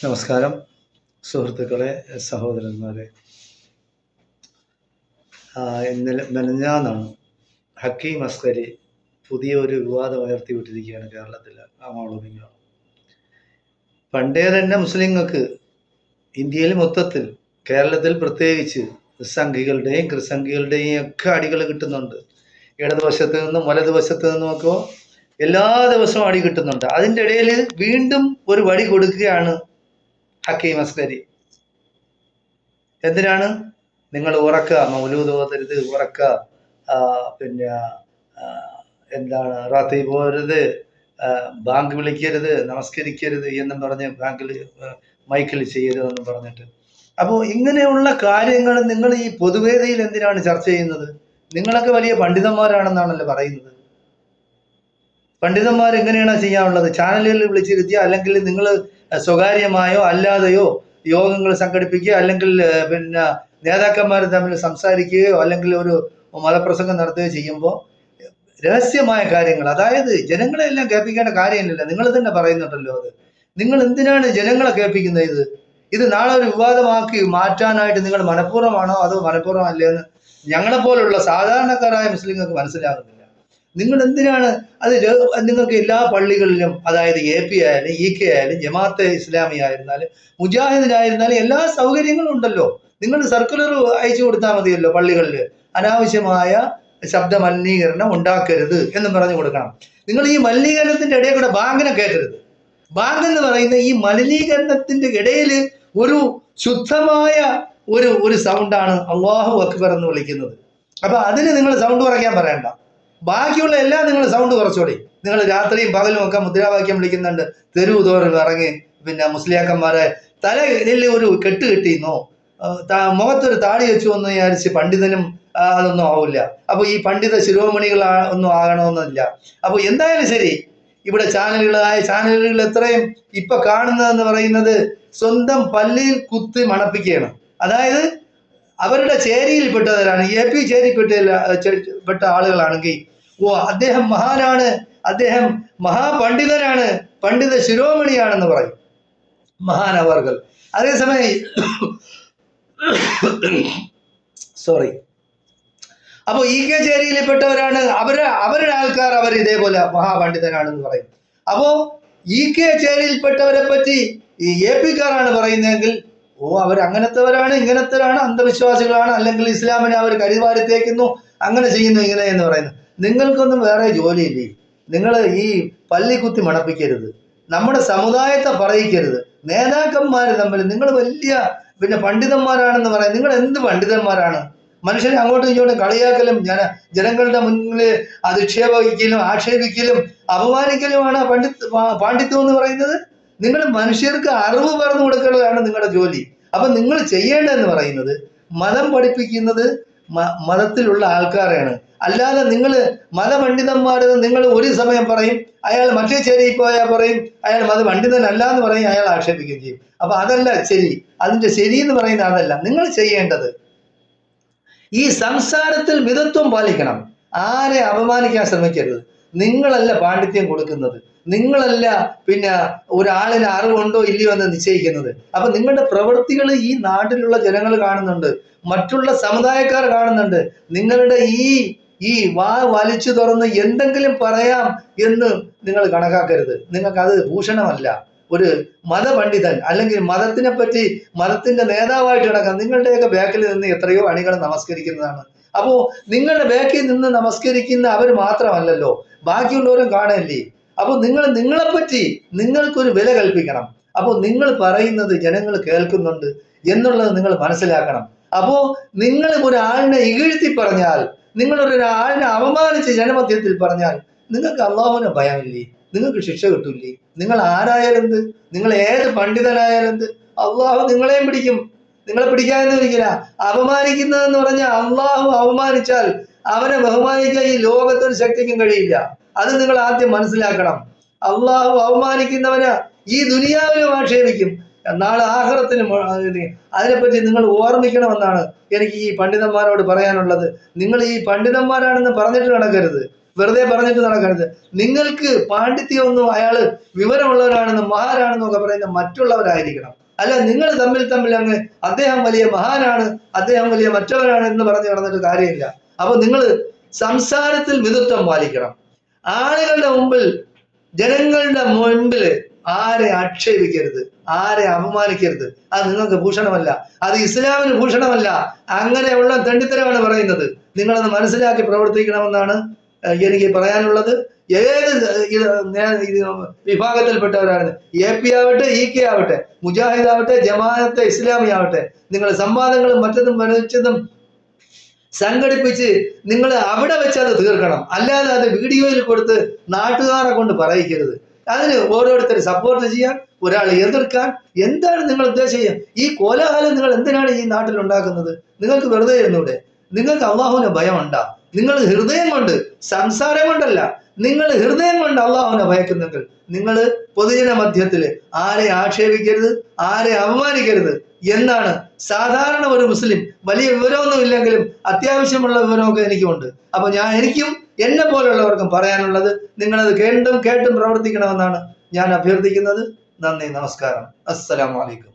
നമസ്കാരം സുഹൃത്തുക്കളെ, സഹോദരന്മാരെ. ഇന്നലെ മെനഞ്ഞാന്നാണ് ഹക്കീം അസ്കരി പുതിയൊരു വിവാദം ഉയർത്തിവിട്ടിരിക്കുകയാണ് കേരളത്തിൽ. മൗലവികൾ പണ്ടേ തന്നെ മുസ്ലിങ്ങൾക്ക് ഇന്ത്യയിൽ മൊത്തത്തിൽ, കേരളത്തിൽ പ്രത്യേകിച്ച് സംഘികളുടെയും ക്രിസംഘികളുടെയും ഒക്കെ അടികൾ കിട്ടുന്നുണ്ട്. ഇടതുവശത്ത് നിന്നും വലതുവശത്ത് നിന്നുമൊക്കെ എല്ലാ ദിവസവും അടി കിട്ടുന്നുണ്ട്. അതിൻ്റെ ഇടയിൽ വീണ്ടും ഒരു വടി കൊടുക്കുകയാണ് ഹക്കീം അസ്കരി. എന്തിനാണ്? നിങ്ങൾ ഉറക്കുക, മൗലൂദ് ഓതരുത്, ഉറക്കുക, പിന്നെ എന്താണ് റാത്തി പോരുത്, ബാങ്ക് വിളിക്കരുത്, നമസ്കരിക്കരുത് എന്നും പറഞ്ഞ് ബാങ്കിൽ മൈക്കിൽ ചെയ്യരുതെന്ന് പറഞ്ഞിട്ട്. അപ്പോൾ ഇങ്ങനെയുള്ള കാര്യങ്ങൾ നിങ്ങൾ ഈ പൊതുവേദിയിൽ എന്തിനാണ് ചർച്ച ചെയ്യുന്നത്? നിങ്ങളൊക്കെ വലിയ പണ്ഡിതന്മാരാണെന്നാണല്ലോ പറയുന്നത്. പണ്ഡിതന്മാർ എങ്ങനെയാണ് ചെയ്യാനുള്ളത്? ചാനലുകളിൽ വിളിച്ചിരുത്തിയോ, അല്ലെങ്കിൽ നിങ്ങൾ സ്വകാര്യമായോ അല്ലാതെയോ യോഗങ്ങൾ സംഘടിപ്പിക്കുക, അല്ലെങ്കിൽ പിന്നെ നേതാക്കന്മാർ തമ്മിൽ സംസാരിക്കുകയോ അല്ലെങ്കിൽ ഒരു മതപ്രസംഗം നടത്തുകയോ ചെയ്യുമ്പോൾ രഹസ്യമായ കാര്യങ്ങൾ, അതായത് ജനങ്ങളെ എല്ലാം കേൾപ്പിക്കേണ്ട കാര്യമില്ല. നിങ്ങൾ തന്നെ പറയുന്നുണ്ടല്ലോ അത്. നിങ്ങൾ എന്തിനാണ് ജനങ്ങളെ കേൾപ്പിക്കുന്നത്? ഇത് നാളെ ഒരു വിവാദമാക്കി മാറ്റാനായിട്ട് നിങ്ങൾ മനഃപൂർവ്വമാണോ അതോ മനഃപൂർവ്വം അല്ലേന്ന് ഞങ്ങളെപ്പോലുള്ള സാധാരണക്കാരായ മുസ്ലിങ്ങൾക്ക് മനസ്സിലാകുന്നില്ല. നിങ്ങൾ എന്തിനാണ് അത്? നിങ്ങൾക്ക് എല്ലാ പള്ളികളിലും, അതായത് AP ആയാലും EK ആയാലും ജമാഅത്തെ ഇസ്ലാമി ആയിരുന്നാലും മുജാഹിദിനായിരുന്നാലും എല്ലാ സൗകര്യങ്ങളും ഉണ്ടല്ലോ. നിങ്ങൾ സർക്കുലർ അയച്ചു കൊടുത്താൽ മതിയല്ലോ. പള്ളികളിൽ അനാവശ്യമായ ശബ്ദ മലിനീകരണം ഉണ്ടാക്കരുത് എന്ന് പറഞ്ഞു കൊടുക്കണം. നിങ്ങൾ ഈ മലിനീകരണത്തിന്റെ ഇടയിൽ കൂടെ ബാങ്കിനെ കയറ്റരുത്. ബാങ്ക് എന്ന് പറയുന്ന ഈ മലിനീകരണത്തിന്റെ ഇടയിൽ ഒരു ശുദ്ധമായ ഒരു സൗണ്ടാണ് അല്ലാഹു അക്ബർ എന്ന് വിളിക്കുന്നത്. അപ്പൊ അതിന് നിങ്ങൾ സൗണ്ട് കുറയ്ക്കാൻ പറയണ്ട. ബാക്കിയുള്ള എല്ലാം നിങ്ങൾ സൗണ്ട് കുറച്ചോളി. നിങ്ങൾ രാത്രിയും പകലും ഒക്കെ മുദ്രാവാക്യം വിളിക്കുന്നുണ്ട്. തെരുവ് തോറും ഇറങ്ങി പിന്നെ മുസ്ലിയാക്കന്മാരെ തലയിൽ ഒരു കെട്ട് കെട്ടിന്നോ മുഖത്തൊരു താടി വെച്ചു എന്ന് വിചാരിച്ച് പണ്ഡിതനും അതൊന്നും ആവില്ല. അപ്പൊ ഈ പണ്ഡിത ശിരോമണികൾ ഒന്നും ആകണമെന്നില്ല. അപ്പൊ എന്തായാലും ശരി, ഇവിടെ ചാനലുകൾ എത്രയും ഇപ്പൊ കാണുന്നതെന്ന് പറയുന്നത് സ്വന്തം പല്ലിയിൽ കുത്തി മണപ്പിക്കുകയാണ്. അതായത് അവരുടെ ചേരിയിൽപ്പെട്ടവരാണ്, AP ചേരിപ്പെട്ട ആളുകളാണെങ്കിൽ അദ്ദേഹം മഹാനാണ്, അദ്ദേഹം മഹാപണ്ഡിതനാണ്, പണ്ഡിത ശിരോമണിയാണെന്ന് പറയും മഹാനവർകൾ. അതേസമയം സോറി അപ്പൊ EK ചേരിയിൽപ്പെട്ടവരാണ് അവരുടെ ആൾക്കാർ, അവർ ഇതേപോലെ മഹാപണ്ഡിതനാണെന്ന് പറയും. അപ്പോ EK ചേരിയിൽപ്പെട്ടവരെ പറ്റി ഈ AP-ക്കാരാണ് പറയുന്നതെങ്കിൽ അവർ അങ്ങനത്തെവരാണ്, ഇങ്ങനത്തെവരാണ്, അന്ധവിശ്വാസികളാണ്, അല്ലെങ്കിൽ ഇസ്ലാമിനെ അവർ കരിവാരി തേക്കുന്നു, അങ്ങനെ ചെയ്യുന്നു, ഇങ്ങനെ എന്ന് പറയുന്നു. നിങ്ങൾക്കൊന്നും വേറെ ജോലിയില്ലേ? നിങ്ങൾ ഈ പല്ലി കുത്തി മണപ്പിക്കരുത്, നമ്മുടെ സമുദായത്തെ പറയിക്കരുത്. നേതാക്കന്മാർ തമ്മിൽ നിങ്ങൾ വലിയ പിന്നെ പണ്ഡിതന്മാരാണെന്ന് പറയാം. നിങ്ങൾ എന്ത് പണ്ഡിതന്മാരാണ്? മനുഷ്യനെ അങ്ങോട്ടും ഇങ്ങോട്ടും കളിയാക്കലും ജനങ്ങളുടെ മുന്നിൽ അധിക്ഷേപിക്കലും ആക്ഷേപിക്കലും അപമാനിക്കലുമാണ് പാണ്ഡിത്യം എന്ന് പറയുന്നത്. നിങ്ങൾ മനുഷ്യർക്ക് അറിവ് പറഞ്ഞു കൊടുക്കുന്നതാണ് നിങ്ങളുടെ ജോലി. അപ്പൊ നിങ്ങൾ ചെയ്യേണ്ടതെന്ന് പറയുന്നത് മതം പഠിപ്പിക്കുന്നത് മതത്തിലുള്ള ആൾക്കാരെയാണ്. അല്ലാതെ നിങ്ങൾ മതപണ്ഡിതന്മാരെന്ന് നിങ്ങൾ ഒരു സമയം പറയും, അയാൾ മറ്റേ ചേരിയിൽ പോയാൽ പറയും അയാൾ മതപണ്ഡിതനല്ല എന്ന് പറയും, അയാൾ ആക്ഷേപിക്കുകയും ചെയ്യും. അപ്പൊ അതല്ല ശരി. അതിന്റെ ശരി എന്ന് പറയുന്നത് അതല്ല. നിങ്ങൾ ചെയ്യേണ്ടത് ഈ സംസാരത്തിൽ മിതത്വം പാലിക്കണം. ആരെ അപമാനിക്കാൻ ശ്രമിക്കരുത്. നിങ്ങളല്ല പാണ്ഡിത്യം കൊടുക്കുന്നത്, നിങ്ങളല്ല പിന്നെ ഒരാളിന് അറിവുണ്ടോ ഇല്ലയോ എന്ന് നിശ്ചയിക്കുന്നത്. അപ്പൊ നിങ്ങളുടെ പ്രവൃത്തികൾ ഈ നാട്ടിലുള്ള ജനങ്ങൾ കാണുന്നുണ്ട്, മറ്റുള്ള സമുദായക്കാർ കാണുന്നുണ്ട്. നിങ്ങളുടെ ഈ വാ വലിച്ചു തുറന്ന് എന്തെങ്കിലും പറയാം എന്ന് നിങ്ങൾ കണക്കാക്കരുത്. നിങ്ങൾക്കത് ഭൂഷണമല്ല. ഒരു മതപണ്ഡിതൻ അല്ലെങ്കിൽ മതത്തിനെ പറ്റി മതത്തിന്റെ നേതാവായിട്ട് കിടക്കാൻ നിങ്ങളുടെയൊക്കെ ബാക്കിൽ നിന്ന് എത്രയോ അണികൾ നമസ്കരിക്കുന്നതാണ്. അപ്പോ നിങ്ങളുടെ ബാക്കിൽ നിന്ന് നമസ്കരിക്കുന്ന അവർ മാത്രമല്ലല്ലോ, ബാക്കിയുള്ളവരും കാണല്ലേ. അപ്പോൾ നിങ്ങളെപ്പറ്റി നിങ്ങൾക്കൊരു വില കൽപ്പിക്കണം. അപ്പോൾ നിങ്ങൾ പറയുന്നത് ജനങ്ങൾ കേൾക്കുന്നുണ്ട് എന്നുള്ളത് നിങ്ങൾ മനസ്സിലാക്കണം. അപ്പോൾ നിങ്ങൾ ഒരാളിനെ ഇകഴ്ത്തി പറഞ്ഞാൽ, നിങ്ങളൊരാളിനെ അപമാനിച്ച് ജനമധ്യത്തിൽ പറഞ്ഞാൽ നിങ്ങൾക്ക് അള്ളാഹുവിനെ ഭയമില്ലേ? നിങ്ങൾക്ക് ശിക്ഷ കിട്ടൂല്ലേ? നിങ്ങൾ ആരായാലെന്ത്? നിങ്ങൾ ഏത് പണ്ഡിതനായാലെന്ത്? അള്ളാഹു നിങ്ങളെയും പിടിക്കും. നിങ്ങളെ പിടിക്കാമെന്ന് ഒരിക്കല. അപമാനിക്കുന്നതെന്ന് പറഞ്ഞാൽ അള്ളാഹു അവമാനിച്ചാൽ അവനെ ബഹുമാനിക്കാൻ ഈ ലോകത്തൊരു ശക്തിക്കും കഴിയില്ല. അത് നിങ്ങൾ ആദ്യം മനസ്സിലാക്കണം. അള്ളാഹു അവമാനിക്കുന്നവന് ഈ ദുനിയാവിലും ആക്ഷേപിക്കും, നാളെ ആഖിറത്തിലും. അതിനെപ്പറ്റി നിങ്ങൾ ഓർമ്മിക്കണമെന്നാണ് എനിക്ക് ഈ പണ്ഡിതന്മാരോട് പറയാനുള്ളത്. നിങ്ങൾ ഈ പണ്ഡിതന്മാരാണെന്ന് പറഞ്ഞിട്ട് നടക്കരുത്. വെറുതെ പറഞ്ഞിട്ട് നടക്കരുത്. നിങ്ങൾക്ക് പാണ്ഡിത്യമൊന്നും അയാള് വിവരമുള്ളവരാണെന്നും മഹാനാണെന്നും ഒക്കെ പറയുന്ന മറ്റുള്ളവരായിരിക്കണം. അല്ല നിങ്ങൾ തമ്മിൽ അങ്ങ് അദ്ദേഹം വലിയ മഹാനാണ്, അദ്ദേഹം വലിയ മറ്റവരാണ് എന്ന് പറഞ്ഞു നടന്നിട്ട് കാര്യമില്ല. അപ്പൊ നിങ്ങൾ സംസാരത്തിൽ മിതത്വം പാലിക്കണം. ആളുകളുടെ മുമ്പിൽ, ജനങ്ങളുടെ മുൻപിൽ ആരെ ആക്ഷേപിക്കരുത്, ആരെ അപമാനിക്കരുത്. അത് നിങ്ങൾക്ക് ഭൂഷണമല്ല, അത് ഇസ്ലാമിന് ഭൂഷണമല്ല. അങ്ങനെയുള്ള തെണ്ടിത്തരമാണ് പറയുന്നത്. നിങ്ങളത് മനസ്സിലാക്കി പ്രവർത്തിക്കണമെന്നാണ് എനിക്ക് പറയാനുള്ളത്. ഏത് വിഭാഗത്തിൽപ്പെട്ടവരാണ്, AP ആവട്ടെ, EK ആവട്ടെ, മുജാഹിദ് ആവട്ടെ, ജമാഅത്തെ ഇസ്ലാമി ആവട്ടെ, നിങ്ങൾ സംവാദങ്ങളും മറ്റതും മറിച്ചതും സംഘടിപ്പിച്ച് നിങ്ങൾ അവിടെ വെച്ച് അത് തീർക്കണം. അല്ലാതെ അത് വീഡിയോയിൽ കൊടുത്ത് നാട്ടുകാരെ കൊണ്ട് പറയിക്കരുത്. അതിന് ഓരോരുത്തർ സപ്പോർട്ട് ചെയ്യാൻ, ഒരാൾ എതിർക്കാൻ, എന്താണ് നിങ്ങൾ ഉദ്ദേശിക്കുക? ഈ കോലാഹലം നിങ്ങൾ എന്തിനാണ് ഈ നാട്ടിൽ ഉണ്ടാക്കുന്നത്? നിങ്ങൾക്ക് വെറുതെ ഇരുന്നൂടെ? നിങ്ങൾക്ക് അള്ളാഹുവിനെ ഭയം ഉണ്ടാ? നിങ്ങൾ ഹൃദയം കൊണ്ട്, സംസാരം കൊണ്ടല്ല, നിങ്ങൾ ഹൃദയം കൊണ്ട് അള്ളാഹുവിനെ ഭയക്കുന്നെങ്കിൽ നിങ്ങൾ പൊതുജന മധ്യത്തിൽ ആരെ ആക്ഷേപിക്കരുത്, ആരെ അപമാനിക്കരുത് എന്നാണ് സാധാരണ ഒരു മുസ്ലിം. വലിയ വിവരമൊന്നും ഇല്ലെങ്കിലും അത്യാവശ്യമുള്ള വിവരമൊക്കെ എനിക്കുമുണ്ട്. അപ്പൊ എനിക്കും എന്നെ പോലുള്ളവർക്കും പറയാനുള്ളത്, നിങ്ങളത് കേട്ടും പ്രവർത്തിക്കണമെന്നാണ് ഞാൻ അഭ്യർത്ഥിക്കുന്നത്. നന്ദി, നമസ്കാരം, അസ്സലാമു അലൈക്കും.